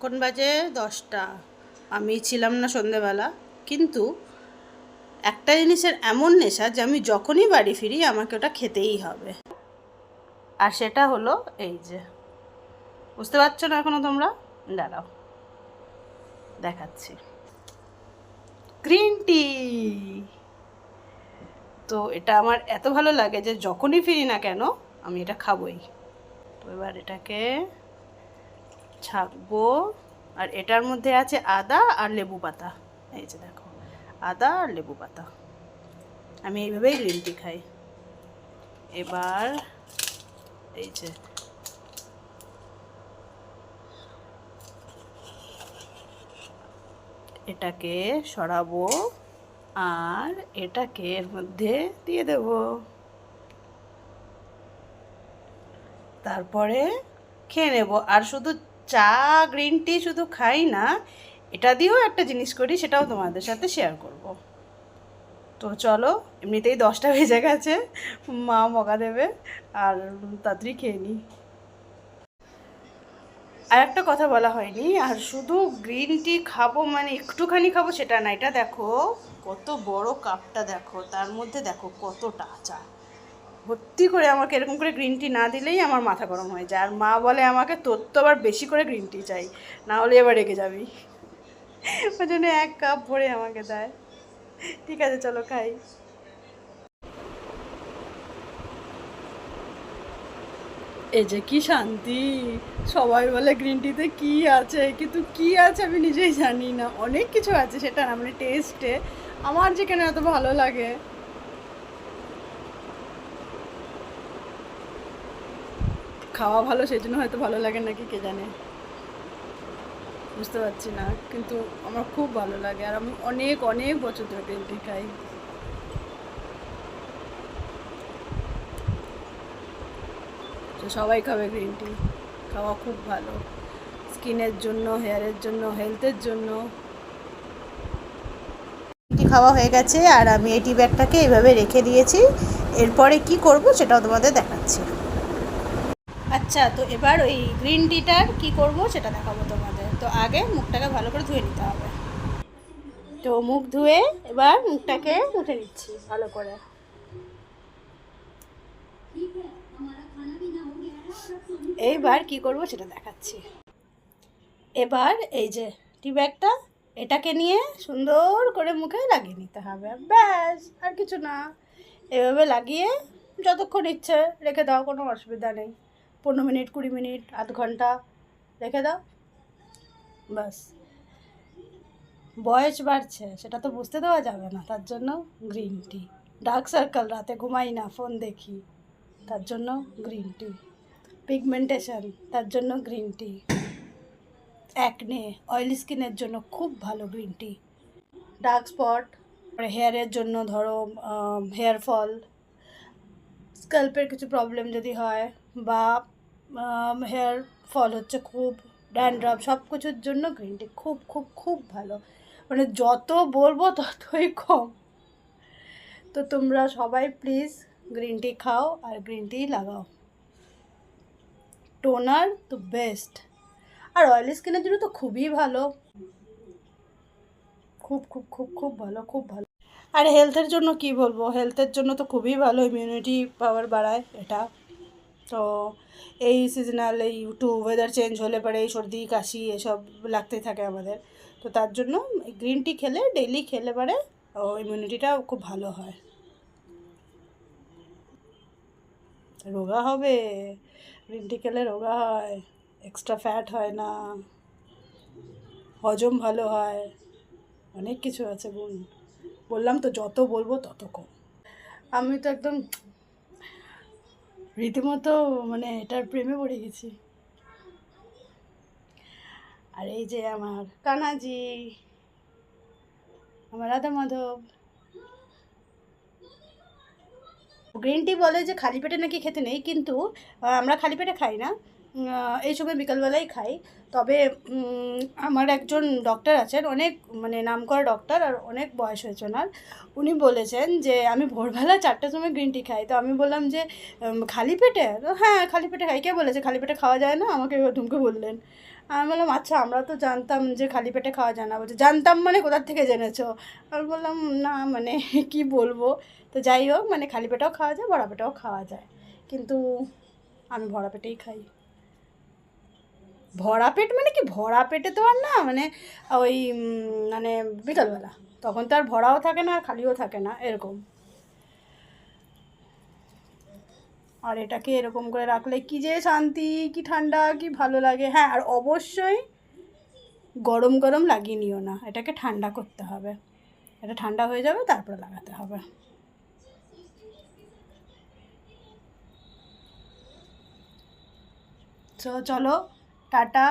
এখন বাজে 10টা। আমি ছিলাম না সন্ধেবেলা, কিন্তু একটা জিনিসের এমন নেশা যে আমি যখনই বাড়ি ফিরি আমাকে ওটা খেতেই হবে। আর সেটা হলো এই যে, বুঝতে পারছো না এখনো তোমরা? দাঁড়াও, দেখাচ্ছি। Green tea. তো এটা আমার এত ভালো লাগে যে যখনই ফিরি না কেন আমি এটা খাবই। তো এবার এটাকে ছাকবো। আর এটার মধ্যে আছে আদা আর লেবু পাতা। এই যে দেখো, আদা আর লেবু পাতা। আমি এইভাবেই গ্রিন টি খাই। এবার এই যে এটাকে সরাবো আর এটাকে এর মধ্যে দিয়ে দেব। তারপরে খেয়ে নেব। আর শুধু চা গ্রিন টি শুধু খাই না, এটা দিয়েও একটা জিনিস করি, সেটাও তোমাদের সাথে শেয়ার করব। তো চলো, এমনিতেই 10টা বেজে গেছে, মা বকা দেবে, আর তাড়াতাড়ি খেয়ে নিই। আর একটা কথা বলা হয়নি, আর শুধু গ্রিন টি খাবো মানে একটুখানি খাবো সেটা না। এটা দেখো কত বড় কাপটা, দেখো তার মধ্যে দেখো কতটা চা ভর্তি করে। আমাকে এরকম করে গ্রিন টি না দিলেই আমার মাথা গরম হয়ে যায়। আর মা বলে আমাকে, তোর তো আবার বেশি করে গ্রিন টি চাই, না হলে এবার রেগে যাবি। ওই জন্য 1 কাপ ভরে আমাকে দেয়। ঠিক আছে, চলো খাই। এই যে কি শান্তি! সবাই বলে গ্রিন টিতে কি আছে, কিন্তু কি আছে আমি নিজেই জানি না। অনেক কিছু আছে, সেটা না মানে টেস্টে আমার যে কেন এত ভালো লাগে। খাওয়া ভালো সেই জন্য হয়তো ভালো লাগে নাকি কে জানে, বুঝতে পারছি না, কিন্তু আমার খুব ভালো লাগে। আর আমি অনেক অনেক বছর ধরে গ্রিন টি খাই। তো সবাই খাবে গ্রিন টি, খাওয়া খুব ভালো স্কিনের জন্য, হেয়ারের জন্য, হেলথের জন্য। টি খাওয়া হয়ে গেছে আর আমি এই টি ব্যাগটাকে এইভাবে রেখে দিয়েছি। এরপরে কি করব সেটাও তোমাদের দেখাচ্ছি। আচ্ছা, তো এবার ওই গ্রিন টিটার কি করব সেটা দেখাবো তোমাদের। তো আগে মুখটাকে ভালো করে ধুয়ে নিতে হবে। তো মুখ ধুয়ে এবার মুখটাকে মুছে নিচ্ছি ভালো করে। এইবার কি করব সেটা দেখাচ্ছি। এবার এই যে টি ব্যাগটা, এটাকে নিয়ে সুন্দর করে মুখে লাগিয়ে নিতে হবে, ব্যাস আর কিছু না। এভাবে লাগিয়ে যতক্ষণ ইচ্ছে রেখে দাও, কোনো অসুবিধা নেই। 15 মিনিট, 20 মিনিট, আধ ঘন্টা রেখে দাও, বাস। বয়স বাড়ছে সেটা তো বুঝতে দেওয়া যাবে না, তার জন্য গ্রিন টি। ডার্ক সার্কেল, রাতে ঘুমাই না, ফোন দেখি, তার জন্য গ্রিন টি। পিগমেন্টেশন, তার জন্য গ্রিন টি। অ্যাকনে, অয়েলি স্কিনের জন্য খুব ভালো গ্রিন টি। ডার্ক স্পট, হেয়ারের জন্য ধরো হেয়ার ফল, স্ক্যাল্পের কিছু প্রবলেম যদি হয়, বা হেয়ার ফল হচ্ছে খুব, ড্যান্ড্রাফ, সব কিছুর জন্য গ্রিন টি খুব খুব খুব ভালো। মানে যত বলবো ততই কম। তো তোমরা সবাই প্লিজ গ্রিন টি খাও আর গ্রিন টি লাগাও। টোনার তো বেস্ট, আর অয়েলি স্কিনের জন্য তো খুবই ভালো, খুব খুব খুব খুব ভালো, খুব ভালো। আর হেলথের জন্য কি বলবো, হেলথের জন্য তো খুবই ভালো, ইমিউনিটি পাওয়ার বাড়ায় এটা। তো এই সিজনাল, এই একটু ওয়েদার চেঞ্জ হলে পরে এই সর্দি কাশি এসব লাগতেই থাকে আমাদের। তো তার জন্য গ্রিন টি খেলে, ডেইলি খেলে পরে ইমিউনিটিটা খুব ভালো হয়। রোগা হবে, গ্রিন টি খেলে রোগা হয়, এক্সট্রা ফ্যাট হয় না, হজম ভালো হয়, অনেক কিছু আছে গুণ। বললাম তো যত বলবো তত কম। আমি তো একদম রীতিমতো মানে এটার প্রেমে পড়ে গেছি। আর এই যে আমার কানাজি, আমার রাধা মাধব। গ্রিন টি বলে যে খালি পেটে নাকি খেতে নেই, কিন্তু আমরা খালি পেটে খাই না, এই সময় বিকালবেলাই খাই। তবে আমার একজন ডক্টর আছেন, অনেক মানে নামকরা ডক্টর, আর অনেক বয়স হয়েছে ওনার। উনি বলেছেন যে আমি ভোরবেলা 4টার সময় গ্রিন টি খাই। তো আমি বললাম যে খালি পেটে? তো হ্যাঁ, খালি পেটে খাই। কে বলেছে খালি পেটে খাওয়া যায় না? আমাকে এবার ধুমকে বললেন। আমি বললাম আচ্ছা আমরা তো জানতাম যে খালি পেটে খাওয়া যায় না। বলছে জানতাম মানে কোথার থেকে জেনেছো? আমি বললাম না মানে কি বলবো। তো যাই হোক মানে খালি পেটেও খাওয়া যায়, ভরা পেটেও খাওয়া যায়, কিন্তু আমি ভরা পেটেই খাই। ভরা পেট মানে কি, ভরা পেটে তো আর না মানে ওই মানে বিকালবেলা, তখন তো আর ভরাও থাকে না আর খালিও থাকে না এরকম। আর এটাকে এরকম করে রাখলে কি যে শান্তি, কি ঠান্ডা, কি ভালো লাগে। হ্যাঁ, আর অবশ্যই গরম গরম লাগিয়ে নিও না, এটাকে ঠান্ডা করতে হবে। এটা ঠান্ডা হয়ে যাবে তারপরে লাগাতে হবে। তো চলো, টাটা,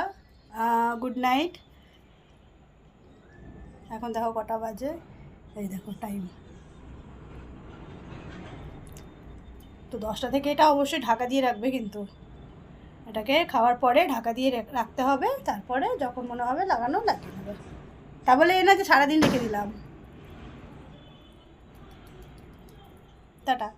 গুড নাইট। এখন দেখো কটা বাজে, এই দেখো টাইম তো 10টা থেকে। এটা অবশ্যই ঢাকা দিয়ে রাখবে কিন্তু, এটাকে খাওয়ার পরে ঢাকা দিয়ে রাখতে হবে, তারপরে যখন মনে হবে লাগানো লাগিয়ে নেবে। তা বলে এ না যে সারাদিন রেখে দিলাম। টাটা।